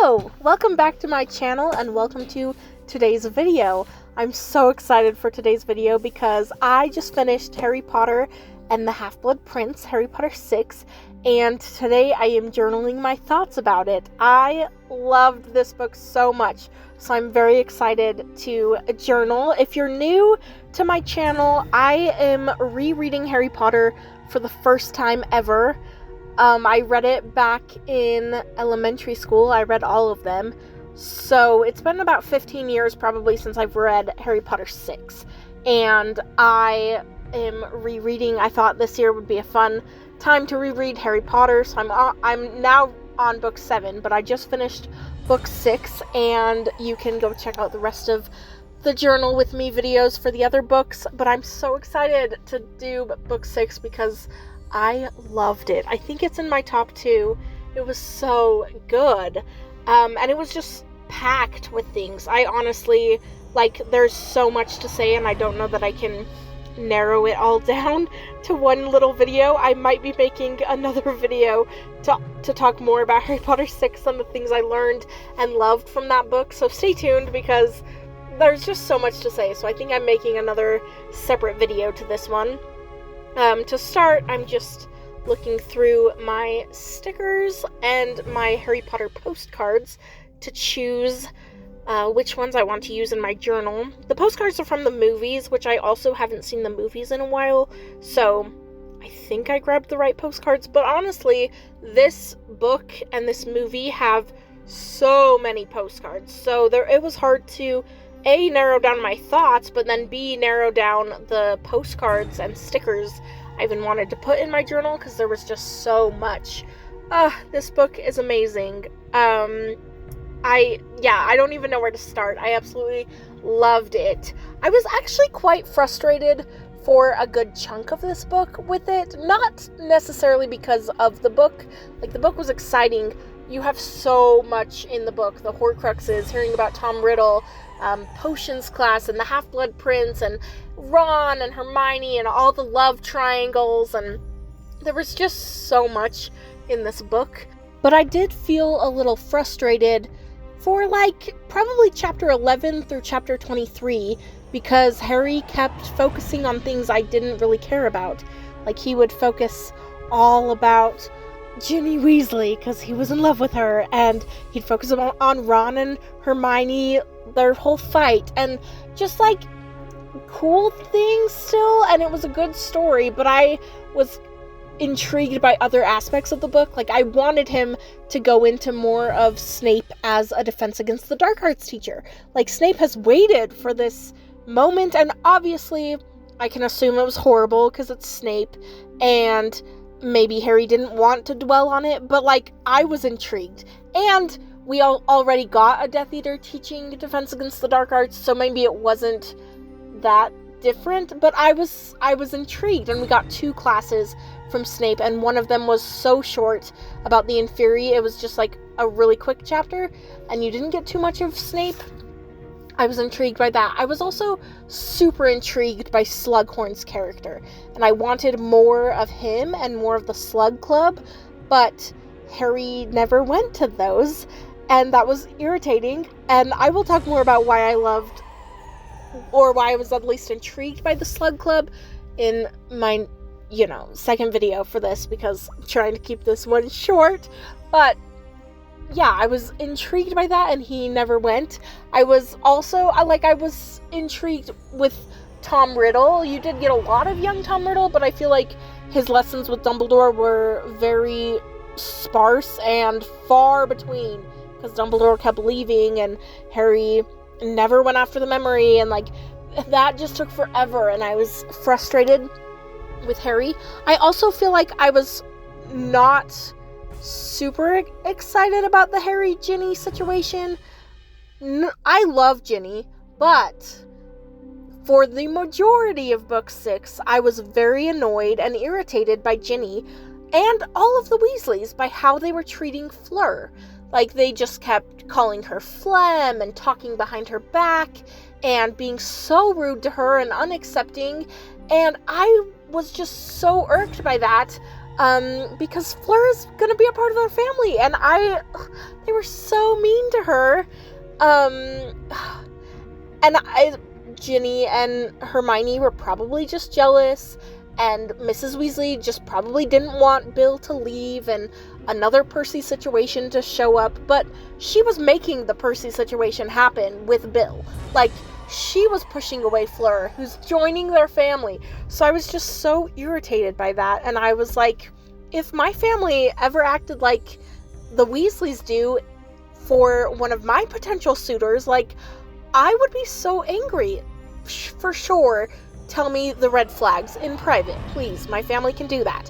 Hello! Welcome back to my channel and welcome to today's video. I'm so excited for today's video because I just finished Harry Potter and the Half-Blood Prince, Harry Potter 6, and today I am journaling my thoughts about it. I loved this book so much, so I'm very excited to journal. If you're new to my channel, I am rereading Harry Potter for the first time ever. I read it back in elementary school. I read all of them. So it's been about 15 years probably since I've read Harry Potter 6. And I am rereading. I thought this year would be a fun time to reread Harry Potter. So I'm now on book 7, but I just finished book 6. And you can go check out the rest of the journal with me videos for the other books. But I'm so excited to do book 6 because I loved it. I think it's in my top 2. It was so good. And it was just packed with things. I honestly, there's so much to say and I don't know that I can narrow it all down to one little video. I might be making another video to talk more about Harry Potter 6 and the things I learned and loved from that book. So stay tuned because there's just so much to say. So I think I'm making another separate video to this one. To start, I'm just looking through my stickers and my Harry Potter postcards to choose which ones I want to use in my journal. The postcards are from the movies, which I also haven't seen the movies in a while, so I think I grabbed the right postcards. But honestly, this book and this movie have so many postcards, so it was hard to A, narrow down my thoughts, but then B, narrow down the postcards and stickers I even wanted to put in my journal because there was just so much. This book is amazing. I don't even know where to start. I absolutely loved it. I was actually quite frustrated for a good chunk of this book with it. Not necessarily because of the book. The book was exciting. You have so much in the book. The Horcruxes, hearing about Tom Riddle, potions class, and the Half-Blood Prince, and Ron and Hermione, and all the love triangles, and there was just so much in this book. But I did feel a little frustrated for probably chapter 11 through chapter 23 because Harry kept focusing on things I didn't really care about. He would focus all about Ginny Weasley because he was in love with her, and he'd focus on Ron and Hermione, their whole fight, and just cool things still, and it was a good story, but I was intrigued by other aspects of the book. I wanted him to go into more of Snape as a Defense Against the Dark Arts teacher. Snape has waited for this moment, and obviously I can assume it was horrible because it's Snape, and maybe Harry didn't want to dwell on it, but I was intrigued. And we already got a Death Eater teaching Defense Against the Dark Arts, so maybe it wasn't that different, but I was intrigued, and we got 2 classes from Snape, and one of them was so short about the Inferi. It was just a really quick chapter, and you didn't get too much of Snape. I was intrigued by that. I was also super intrigued by Slughorn's character, and I wanted more of him and more of the Slug Club, but Harry never went to those, and that was irritating, and I will talk more about why I loved, or why I was at least intrigued by the Slug Club in my, second video for this, because I'm trying to keep this one short, but yeah, I was intrigued by that, and he never went. I was also, I was intrigued with Tom Riddle. You did get a lot of young Tom Riddle, but I feel his lessons with Dumbledore were very sparse and far between, because Dumbledore kept leaving, and Harry never went after the memory, and that just took forever, and I was frustrated with Harry. I also feel I was not super excited about the Harry-Ginny situation. I love Ginny, but for the majority of book 6, I was very annoyed and irritated by Ginny and all of the Weasleys by how they were treating Fleur. They just kept calling her phlegm and talking behind her back and being so rude to her and unaccepting, and I was just so irked by that. because Fleur is gonna be a part of their family, and they were so mean to her, Ginny and Hermione were probably just jealous, and Mrs. Weasley just probably didn't want Bill to leave and another Percy situation to show up, but she was making the Percy situation happen with Bill. Like, she was pushing away Fleur, who's joining their family. So I was just so irritated by that, and I was like, if my family ever acted like the Weasleys do for one of my potential suitors, like, I would be so angry. For sure, tell me the red flags in private, please. My family can do that.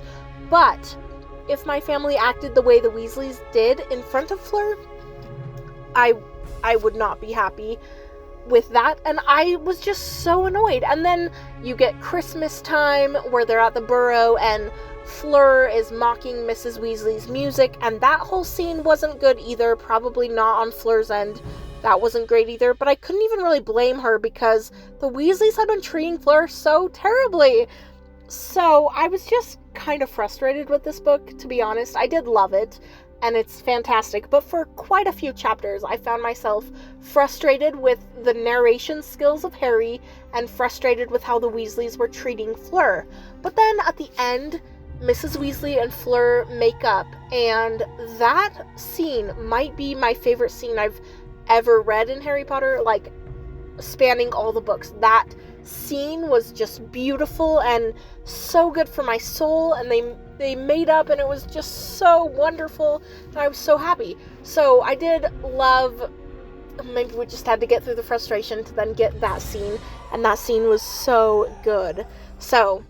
But if my family acted the way the Weasleys did in front of Fleur, I would not be happy with that, and I was just so annoyed. And then you get Christmas time where they're at the Burrow and Fleur is mocking Mrs. Weasley's music, and that whole scene wasn't good either, probably not on Fleur's end. That wasn't great either, but I couldn't even really blame her because the Weasleys had been treating Fleur so terribly. So I was just kind of frustrated with this book, to be honest. I did love it, and it's fantastic, but for quite a few chapters I found myself frustrated with the narration skills of Harry and frustrated with how the Weasleys were treating Fleur. But then at the end, Mrs. Weasley and Fleur make up, and that scene might be my favorite scene I've ever read in Harry Potter, like, spanning all the books. That scene was just beautiful and so good for my soul, and they made up, and it was just so wonderful, and I was so happy. So I did love, maybe we just had to get through the frustration to then get that scene, and that scene was so good. So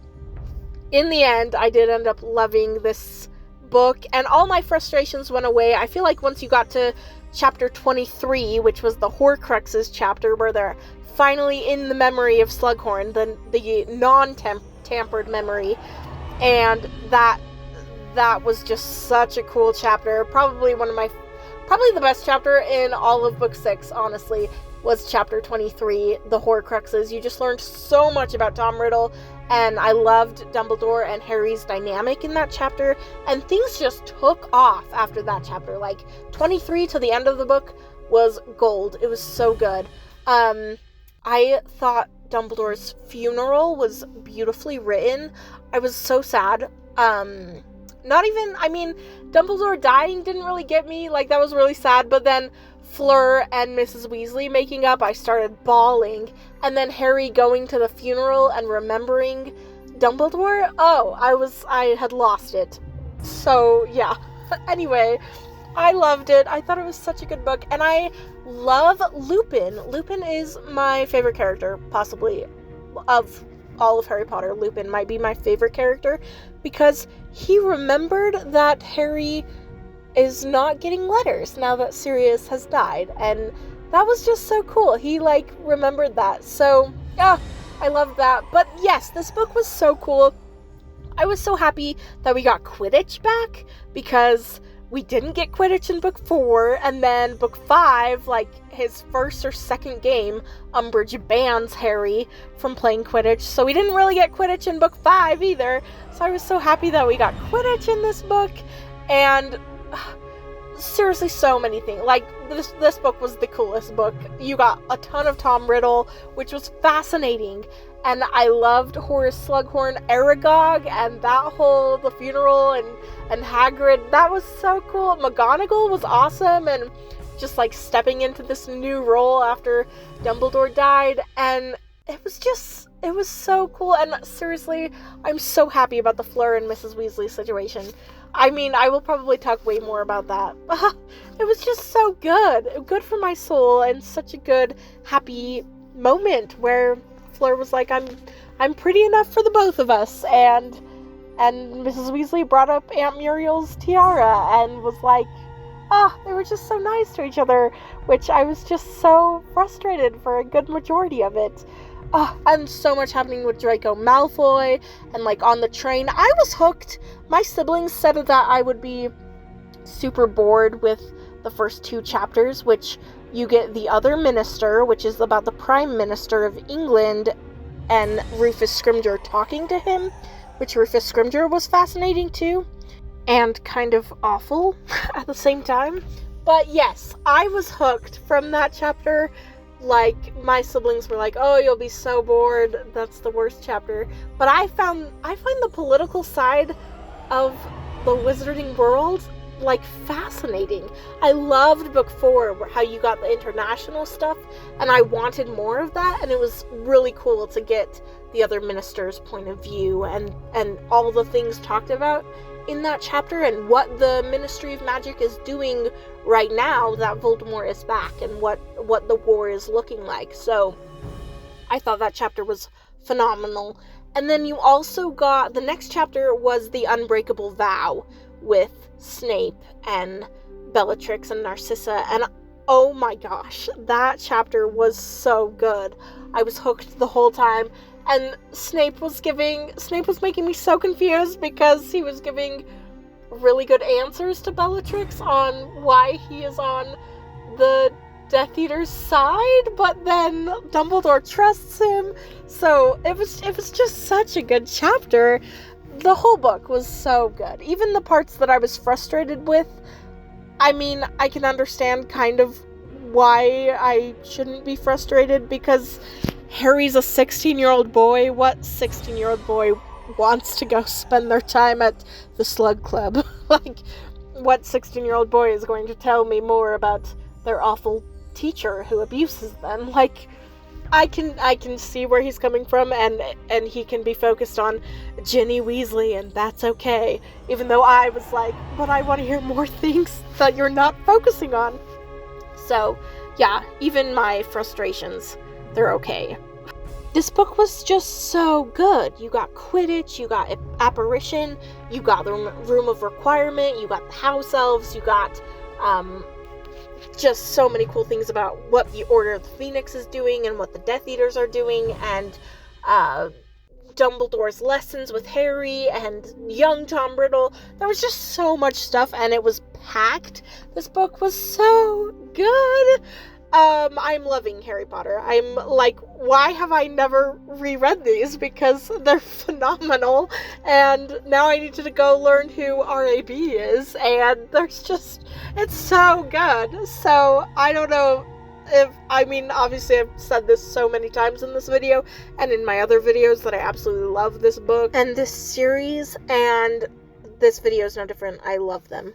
in the end, I did end up loving this book, and all my frustrations went away. I feel like once you got to chapter 23, which was the Horcruxes chapter, where they're finally in the memory of Slughorn, the non-tampered memory, and that was just such a cool chapter. Probably the best chapter in all of book 6, honestly, was chapter 23, the Horcruxes. You just learned so much about Tom Riddle, and I loved Dumbledore and Harry's dynamic in that chapter, and things just took off after that chapter. Like, 23 to the end of the book was gold. It was so good. I thought Dumbledore's funeral was beautifully written. I was so sad. Dumbledore dying didn't really get me. Like, that was really sad, but then Fleur and Mrs. Weasley making up, I started bawling. And then Harry going to the funeral and remembering Dumbledore, I had lost it. So, yeah. Anyway, I loved it. I thought it was such a good book, and I love Lupin. Lupin is my favorite character, possibly, of all of Harry Potter. Lupin might be my favorite character, because he remembered that Harry is not getting letters now that Sirius has died, and that was just so cool. He, remembered that, so, yeah, I loved that. But yes, this book was so cool. I was so happy that we got Quidditch back, because we didn't get Quidditch in book 4, and then book 5, his first or second game, Umbridge bans Harry from playing Quidditch, so we didn't really get Quidditch in book 5 either. So I was so happy that we got Quidditch in this book, and seriously, so many things. This book was the coolest book. You got a ton of Tom Riddle, which was fascinating, and I loved Horace Slughorn, Aragog, and the funeral, and Hagrid. That was so cool. McGonagall was awesome, and just, stepping into this new role after Dumbledore died, and it was so cool. And seriously, I'm so happy about the Fleur and Mrs. Weasley situation. I will probably talk way more about that. It was just so good. Good for my soul, and such a good, happy moment where Fleur was like, I'm pretty enough for the both of us, and Mrs. Weasley brought up Aunt Muriel's tiara, and was like, they were just so nice to each other, which I was just so frustrated for a good majority of it. And so much happening with Draco Malfoy, and on the train. I was hooked. My siblings said that I would be super bored with the first 2 chapters, which you get the other minister, which is about the Prime Minister of England, and Rufus Scrimgeour talking to him, which Rufus Scrimgeour was fascinating too, and kind of awful at the same time. But yes, I was hooked from that chapter. Like, my siblings were like, oh, you'll be so bored, that's the worst chapter. But I find the political side of the wizarding world, like, fascinating. I loved book 4, how you got the international stuff, and I wanted more of that, and it was really cool to get the other minister's point of view, and all the things talked about in that chapter, and what the Ministry of Magic is doing right now that Voldemort is back, and what the war is looking like. So I thought that chapter was phenomenal. And then you also got, the next chapter was the Unbreakable Vow with Snape and Bellatrix and Narcissa, and oh my gosh, that chapter was so good. I was hooked the whole time. And Snape was making me so confused, because he was giving really good answers to Bellatrix on why he is on the Death Eater's side, but then Dumbledore trusts him. So it was just such a good chapter. The whole book was so good. Even the parts that I was frustrated with, I mean, I can understand kind of why I shouldn't be frustrated, because Harry's a 16-year-old boy. What 16-year-old boy wants to go spend their time at the Slug Club? Like, what 16-year-old boy is going to tell me more about their awful teacher who abuses them? Like, I can see where he's coming from, and he can be focused on Ginny Weasley, and that's okay. Even though I was like, but I want to hear more things that you're not focusing on. So, yeah, even my frustrations, they're okay. This book was just so good. You got Quidditch, you got Apparition, you got the Room of Requirement, you got the House Elves, you got just so many cool things about what the Order of the Phoenix is doing and what the Death Eaters are doing, and Dumbledore's lessons with Harry and young Tom Riddle. There was just so much stuff, and it was packed. This book was so good. I'm loving Harry Potter. I'm like, why have I never reread these? Because they're phenomenal, and now I need to go learn who RAB is, and it's so good. So, I don't know obviously I've said this so many times in this video, and in my other videos, that I absolutely love this book, and this series, and this video is no different. I love them.